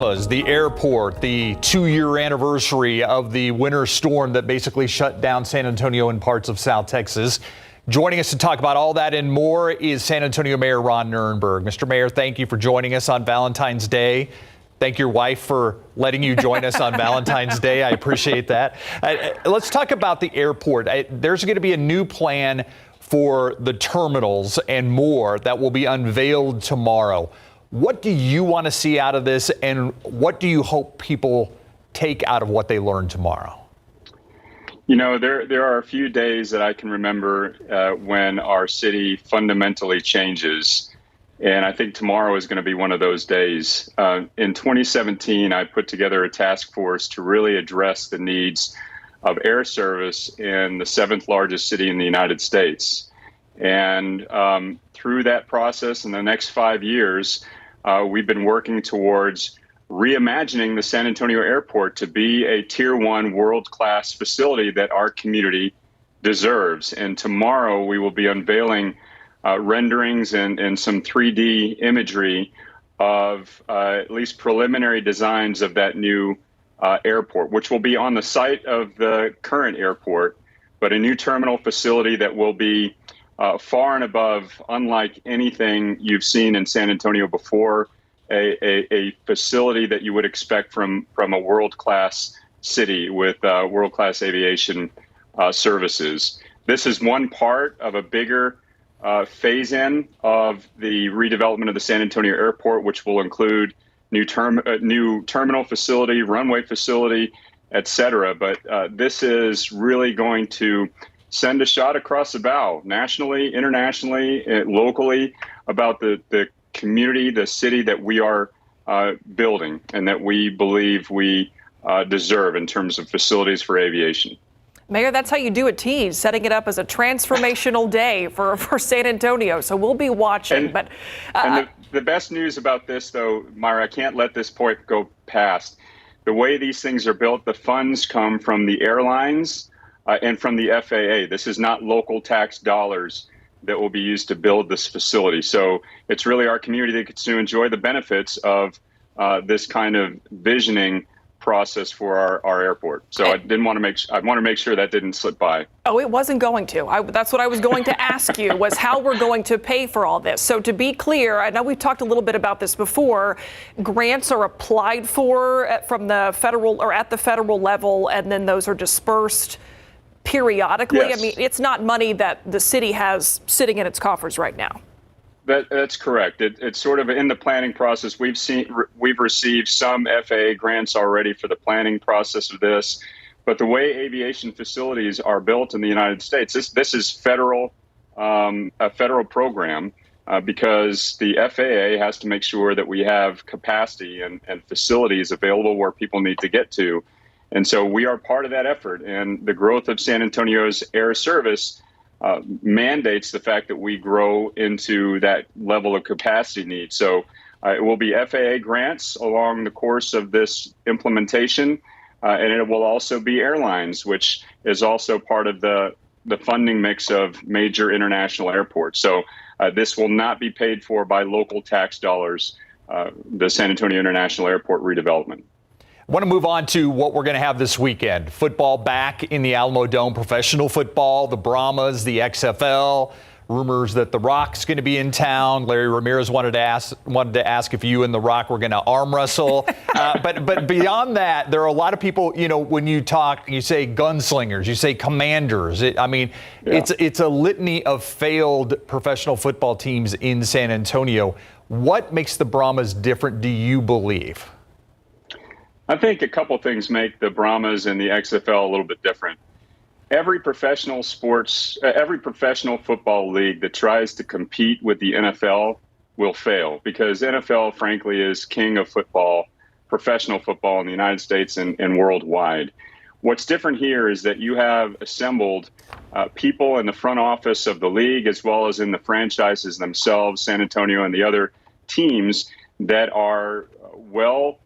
The airport, the 2-year anniversary of the winter storm that basically shut down San Antonio and parts of South Texas. Joining us to talk about all that and more is San Antonio Mayor Ron Nirenberg. Mr. Mayor, thank you for joining us on Valentine's Day. Thank your wife for letting you join us on Valentine's Day. I appreciate that. Let's talk about the airport. There's going to be a new plan for the terminals and more that will be unveiled tomorrow. What do you want to see out of this, and what do you hope people take out of what they learn tomorrow? You know, there are a few days that I can remember when our city fundamentally changes, and I think tomorrow is going to be one of those days. In 2017, I put together a task force to really address the needs of air service in the 7th largest city in the United States. And through that process, in the next 5 years, we've been working towards reimagining the San Antonio airport to be a Tier 1 world-class facility that our community deserves. And tomorrow we will be unveiling renderings and some 3D imagery of at least preliminary designs of that new airport, which will be on the site of the current airport, but a new terminal facility that will be far and above, unlike anything you've seen in San Antonio before, a facility that you would expect from a world-class city with world-class aviation services. This is one part of a bigger phase-in of the redevelopment of the San Antonio airport, which will include new terminal facility, runway facility, et cetera. But this is really going to send a shot across the bow, nationally, internationally, locally, about the community, the city that we are building and that we believe we deserve in terms of facilities for aviation. Mayor, that's how you do a tease, setting it up as a transformational day for San Antonio. So we'll be watching. And the best news about this, though, Myra, I can't let this point go past. The way these things are built, the funds come from the airlines and from the FAA. This is not local tax dollars that will be used to build this facility. So it's really our community that gets to enjoy the benefits of this kind of visioning process for our airport. So I want to make sure that didn't slip by. Oh, it wasn't going to. That's what I was going to ask you, was how we're going to pay for all this. So to be clear, I know we've talked a little bit about this before. Grants are applied for from the federal or at the federal level, and then those are dispersed periodically. Yes. I mean, it's not money that the city has sitting in its coffers right now. That's correct. It's sort of in the planning process. We've received some FAA grants already for the planning process of this, but the way aviation facilities are built in the United States, this is a federal program because the FAA has to make sure that we have capacity and facilities available where people need to get to. And so we are part of that effort, and the growth of San Antonio's air service mandates the fact that we grow into that level of capacity need. So it will be FAA grants along the course of this implementation, and it will also be airlines, which is also part of the funding mix of major international airports. So this will not be paid for by local tax dollars, the San Antonio International Airport redevelopment. I want to move on to what we're going to have this weekend. Football back in the Alamo Dome, professional football, the Brahmas, the XFL. Rumors that The Rock's going to be in town. Larry Ramirez wanted to ask if you and The Rock were going to arm wrestle. But beyond that, there are a lot of people, you know, when you talk, you say gunslingers, you say commanders. It's a litany of failed professional football teams in San Antonio. What makes the Brahmas different, do you believe? I think a couple things make the Brahmas and the XFL a little bit different. Every professional football league that tries to compete with the NFL will fail because NFL, frankly, is king of football, professional football in the United States and worldwide. What's different here is that you have assembled people in the front office of the league as well as in the franchises themselves, San Antonio and the other teams, that are well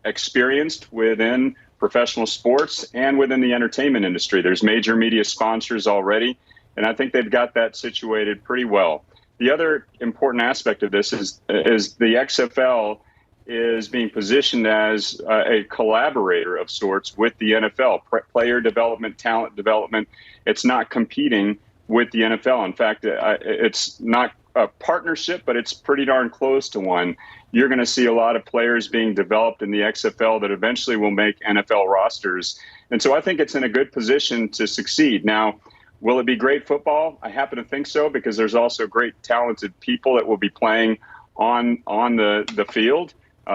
experienced within professional sports and within the entertainment industry. There's major media sponsors already, and I think they've got that situated pretty well. The other important aspect of this is the XFL is being positioned as a collaborator of sorts with the NFL, player development, talent development. It's not competing with the NFL. In fact, it's not a partnership, but it's pretty darn close to one. You're going to see a lot of players being developed in the XFL that eventually will make NFL rosters. And so I think it's in a good position to succeed. Now, will it be great football? I happen to think so, because there's also great talented people that will be playing on the field.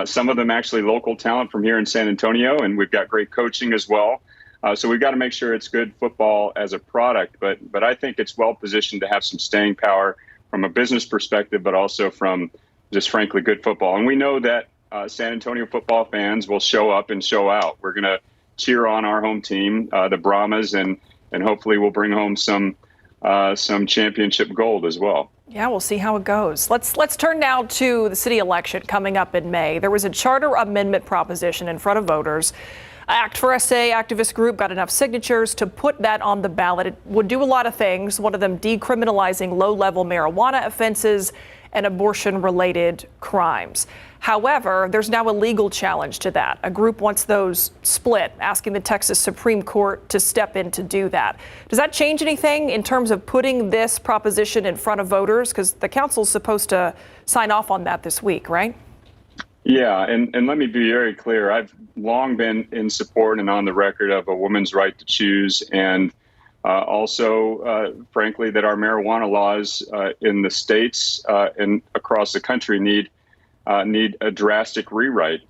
Some of them actually local talent from here in San Antonio, and we've got great coaching as well. So we've got to make sure it's good football as a product. But I think it's well positioned to have some staying power from a business perspective, but also from just frankly good football. And we know that San Antonio football fans will show up and show out. We're going to cheer on our home team, the Brahmas, and hopefully we'll bring home some championship gold as well. Yeah, we'll see how it goes. Let's turn now to the city election coming up in May. There was a charter amendment proposition in front of voters. Act for SA activist group got enough signatures to put that on the ballot. It would do a lot of things, one of them decriminalizing low-level marijuana offenses and abortion-related crimes. However, there's now a legal challenge to that. A group wants those split, asking the Texas Supreme Court to step in to do that. Does that change anything in terms of putting this proposition in front of voters? Because the council's supposed to sign off on that this week, right? Yeah, and let me be very clear. I've long been in support and on the record of a woman's right to choose, and also, frankly, that our marijuana laws in the states and across the country need a drastic rewrite.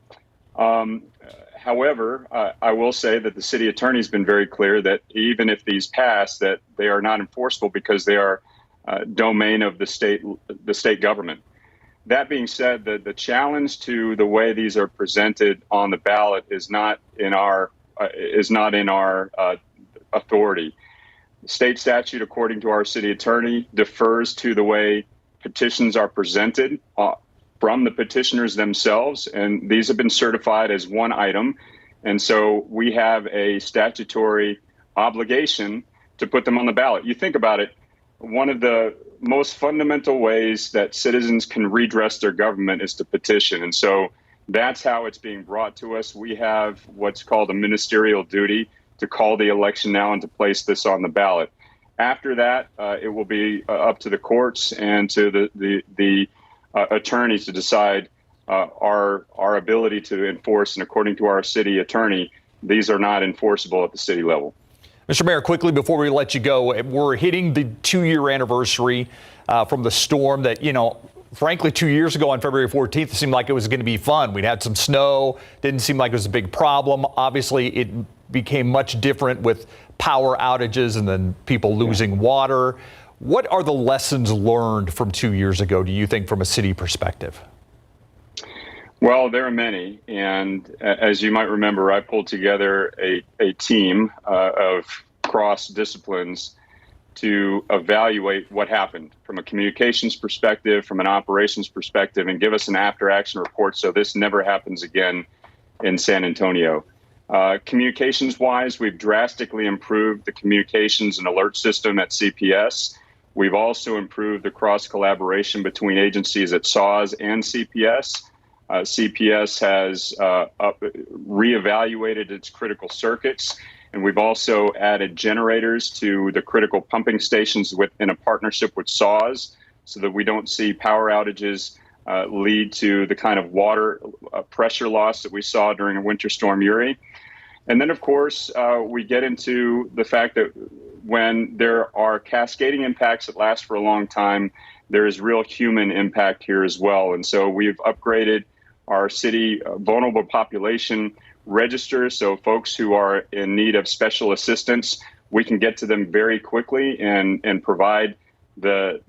However, I will say that the city attorney's been very clear that even if these pass, that they are not enforceable because they are domain of the state government. That being said, the challenge to the way these are presented on the ballot is not in our authority. State statute, according to our city attorney, defers to the way petitions are presented from the petitioners themselves, and these have been certified as one item. And so we have a statutory obligation to put them on the ballot. You think about it, one of the most fundamental ways that citizens can redress their government is to petition. And so that's how it's being brought to us. We have what's called a ministerial duty to call the election now and to place this on the ballot. After that, it will be up to the courts and to the attorneys to decide our ability to enforce. And according to our city attorney, these are not enforceable at the city level. Mr. Mayor, quickly before we let you go, we're hitting the 2-year anniversary from the storm that, frankly, 2 years ago on February 14th, it seemed like it was going to be fun. We'd had some snow. Didn't seem like it was a big problem. Obviously, it became much different with power outages and then people losing water. What are the lessons learned from 2 years ago, do you think, from a city perspective? Well, there are many. And as you might remember, I pulled together a team of cross disciplines to evaluate what happened from a communications perspective, from an operations perspective, and give us an after action report so this never happens again in San Antonio. Communications wise, we've drastically improved the communications and alert system at CPS. We've also improved the cross collaboration between agencies at SAWS and CPS. CPS has reevaluated its critical circuits, and we've also added generators to the critical pumping stations in a partnership with SAWS so that we don't see power outages lead to the kind of water pressure loss that we saw during Winter Storm Uri. And then, of course, we get into the fact that when there are cascading impacts that last for a long time, there is real human impact here as well. And so we've upgraded our city vulnerable population register, so folks who are in need of special assistance, we can get to them very quickly and provide the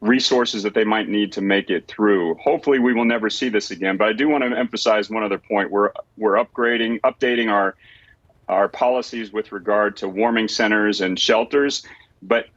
resources that they might need to make it through. Hopefully we will never see this again, but I do want to emphasize one other point. We're updating our policies with regard to warming centers and shelters, but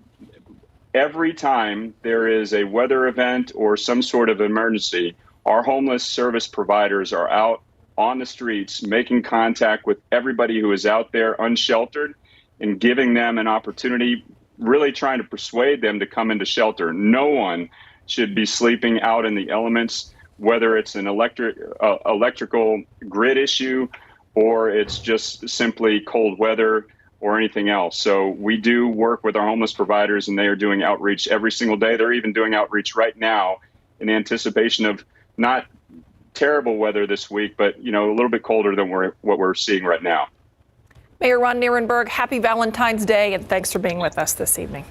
every time there is a weather event or some sort of emergency, our homeless service providers are out on the streets, making contact with everybody who is out there unsheltered and giving them an opportunity, really trying to persuade them to come into shelter. No one should be sleeping out in the elements whether it's an electrical grid issue or it's just simply cold weather or anything else. So we do work with our homeless providers, and they are doing outreach every single day. They're even doing outreach right now in anticipation of not terrible weather this week, but a little bit colder than what we're seeing right now. Mayor Ron Nirenberg, happy Valentine's Day, and thanks for being with us this evening.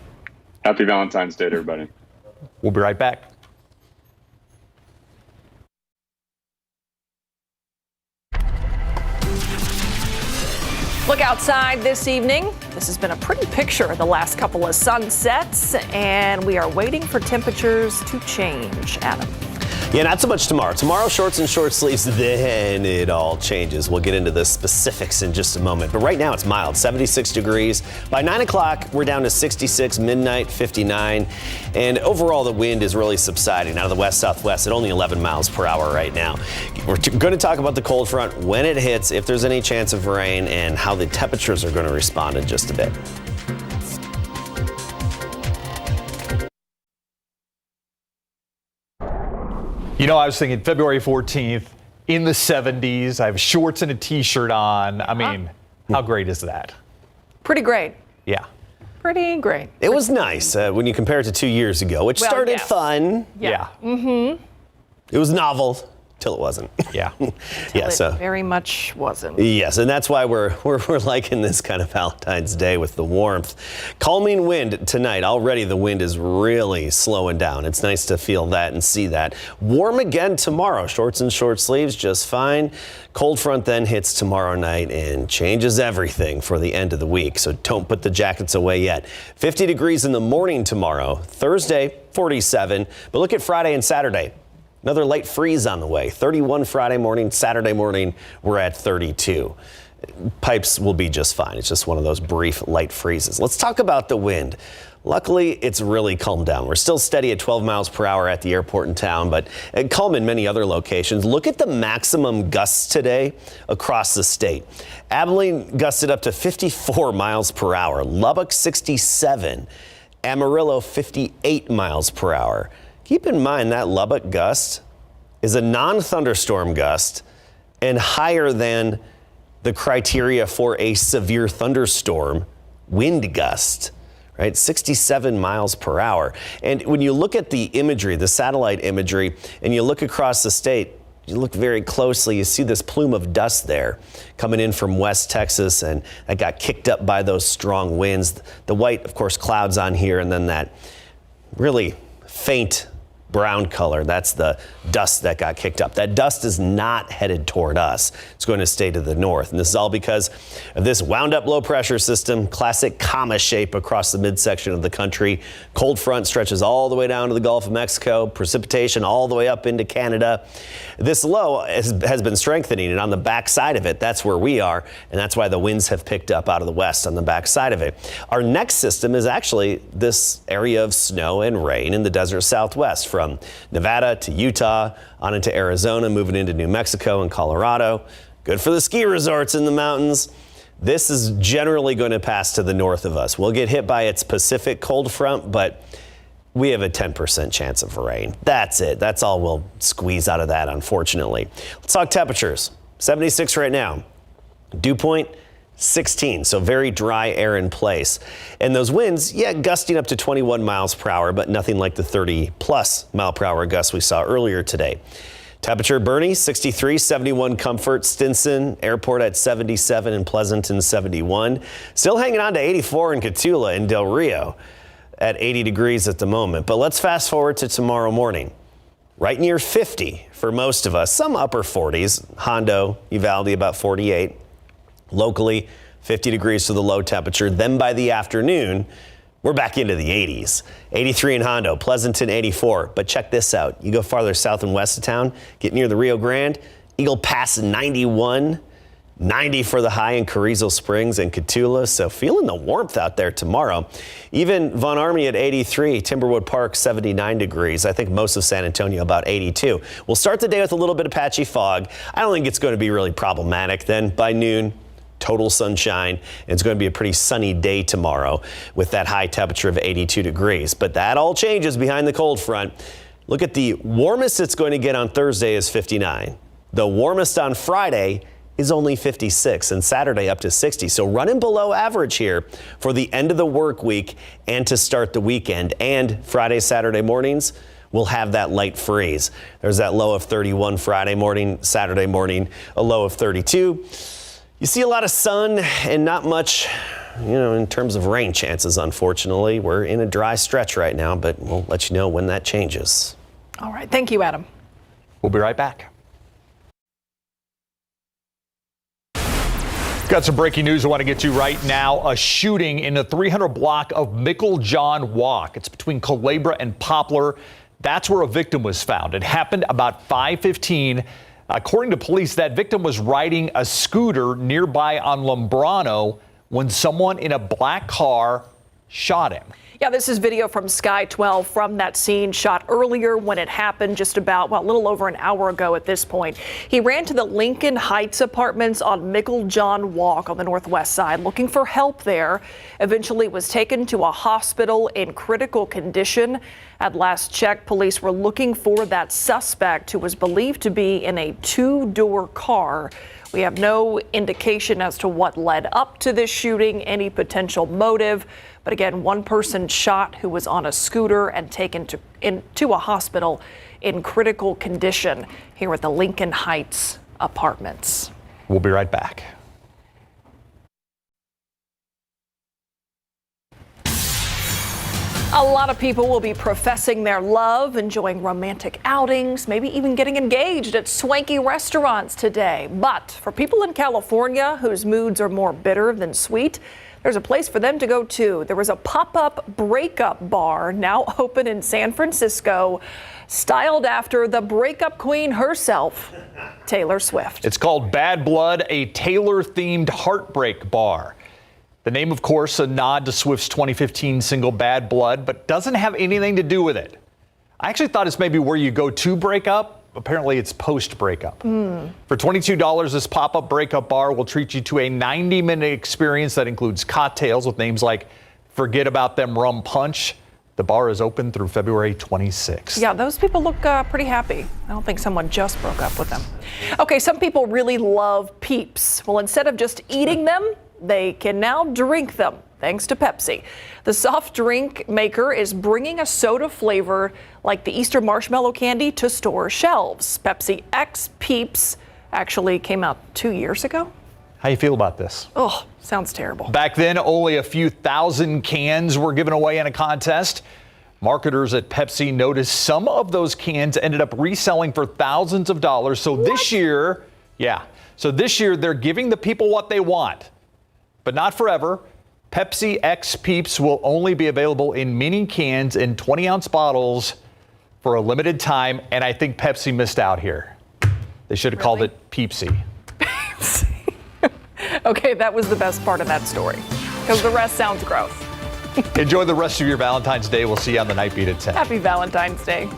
Happy Valentine's Day to everybody. We'll be right back. Look outside this evening. This has been a pretty picture the last couple of sunsets, and we are waiting for temperatures to change. Adam. Yeah, not so much tomorrow. Tomorrow, shorts and short sleeves, then it all changes. We'll get into the specifics in just a moment. But right now, it's mild, 76 degrees. By 9 o'clock, we're down to 66, midnight, 59. And overall, the wind is really subsiding out of the west-southwest at only 11 miles per hour right now. We're going to talk about the cold front, when it hits, if there's any chance of rain, and how the temperatures are going to respond in just a bit. I was thinking February 14th in the 70s. I have shorts and a T-shirt on. I mean, how great is that? Pretty great. Yeah. Pretty great. It was nice when you compare it to 2 years ago, which started fun. Yeah. Mm-hmm. It was novel till it wasn't. Yeah. Yeah. So very much wasn't. Yes, and that's why we're liking this kind of Valentine's Day with the warmth. Calming wind tonight. Already the wind is really slowing down. It's nice to feel that and see that. Warm again tomorrow. Shorts and short sleeves just fine. Cold front then hits tomorrow night and changes everything for the end of the week. So don't put the jackets away yet. 50 degrees in the morning tomorrow. Thursday, 47. But look at Friday and Saturday. Another light freeze on the way. 31 Friday morning, Saturday morning, we're at 32. Pipes will be just fine. It's just one of those brief light freezes. Let's talk about the wind. Luckily, it's really calmed down. We're still steady at 12 miles per hour at the airport in town, but calm in many other locations. Look at the maximum gusts today across the state. Abilene gusted up to 54 miles per hour. Lubbock, 67. Amarillo, 58 miles per hour. Keep in mind that Lubbock gust is a non-thunderstorm gust and higher than the criteria for a severe thunderstorm wind gust, right? 67 miles per hour. And when you look at the imagery, the satellite imagery, and you look across the state, you look very closely, you see this plume of dust there coming in from West Texas, and that got kicked up by those strong winds. The white, of course, clouds on here, and then that really faint brown color. That's the dust that got kicked up. That dust is not headed toward us. It's going to stay to the north. And this is all because of this wound up low pressure system, classic comma shape across the midsection of the country. Cold front stretches all the way down to the Gulf of Mexico, precipitation all the way up into Canada. This low has been strengthening, and on the back side of it, that's where we are. And that's why the winds have picked up out of the west on the back side of it. Our next system is actually this area of snow and rain in the desert southwest from Nevada to Utah, on into Arizona, moving into New Mexico and Colorado. Good for the ski resorts in the mountains. This is generally going to pass to the north of us. We'll get hit by its Pacific cold front, but we have a 10% chance of rain. That's it. That's all we'll squeeze out of that, unfortunately. Let's talk temperatures. 76 right now. Dew point, 16, so very dry air in place. And those winds, gusting up to 21 miles per hour, but nothing like the 30-plus mile per hour gusts we saw earlier today. Temperature, Bernie, 63, 71 Comfort, Stinson Airport at 77, and Pleasanton 71. Still hanging on to 84 in Cotulla and Del Rio at 80 degrees at the moment. But let's fast forward to tomorrow morning. Right near 50 for most of us, some upper 40s. Hondo, Uvalde about 48. Locally, 50 degrees for the low temperature. Then by the afternoon, we're back into the 80s. 83 in Hondo, Pleasanton 84. But check this out. You go farther south and west of town, get near the Rio Grande, Eagle Pass 91, 90 for the high in Carrizo Springs and Cotulla. So feeling the warmth out there tomorrow. Even Von Army at 83, Timberwood Park 79 degrees. I think most of San Antonio about 82. We'll start the day with a little bit of patchy fog. I don't think it's going to be really problematic. Then by noon, total sunshine. It's going to be a pretty sunny day tomorrow with that high temperature of 82 degrees. But that all changes behind the cold front. Look at the warmest it's going to get on Thursday is 59. The warmest on Friday is only 56, and Saturday up to 60. So running below average here for the end of the work week and to start the weekend. And Friday, Saturday mornings, we'll have that light freeze. There's that low of 31 Friday morning, Saturday morning, a low of 32. You see a lot of sun and not much, in terms of rain chances, unfortunately. We're in a dry stretch right now, but we'll let you know when that changes. All right. Thank you, Adam. We'll be right back. Got some breaking news I want to get to right now. A shooting in the 300 block of John Walk. It's between Culebra and Poplar. That's where a victim was found. It happened about 5:15. According to police, that victim was riding a scooter nearby on Lombrano when someone in a black car shot him. Yeah, this is video from KSAT12 from that scene shot earlier when it happened just about, a little over an hour ago at this point. He ran to the Lincoln Heights apartments on John Walk on the northwest side looking for help there. Eventually was taken to a hospital in critical condition. At last check, police were looking for that suspect who was believed to be in a two-door car. We have no indication as to what led up to this shooting, any potential motive. But again, one person shot who was on a scooter and taken to a hospital in critical condition here at the Lincoln Heights apartments. We'll be right back. A lot of people will be professing their love, enjoying romantic outings, maybe even getting engaged at swanky restaurants today. But for people in California whose moods are more bitter than sweet, there's a place for them to go too. There was a pop-up breakup bar now open in San Francisco, styled after the breakup queen herself, Taylor Swift. It's called Bad Blood, a Taylor-themed heartbreak bar. The name, of course, a nod to Swift's 2015 single Bad Blood, but doesn't have anything to do with it. I actually thought it's maybe where you go to break up. Apparently, it's post-breakup. For $22, this pop-up breakup bar will treat you to a 90-minute experience that includes cocktails with names like Forget About Them Rum Punch. The bar is open through February 26th. Yeah, those people look pretty happy. I don't think someone just broke up with them. Okay, some people really love Peeps. Well, instead of just eating them, they can now drink them, thanks to Pepsi. The soft drink maker is bringing a soda flavor like the Easter marshmallow candy to store shelves. Pepsi X Peeps actually came out 2 years ago. How you feel about this? Oh, sounds terrible. Back then, only a few thousand cans were given away in a contest. Marketers at Pepsi noticed some of those cans ended up reselling for thousands of dollars. So this year, they're giving the people what they want. But not forever. Pepsi X Peeps will only be available in mini cans in 20-ounce bottles for a limited time, and I think Pepsi missed out here. They should have called it Peepsy. Okay, that was the best part of that story, because the rest sounds gross. Enjoy the rest of your Valentine's Day. We'll see you on the Night Beat at 10. Happy Valentine's Day.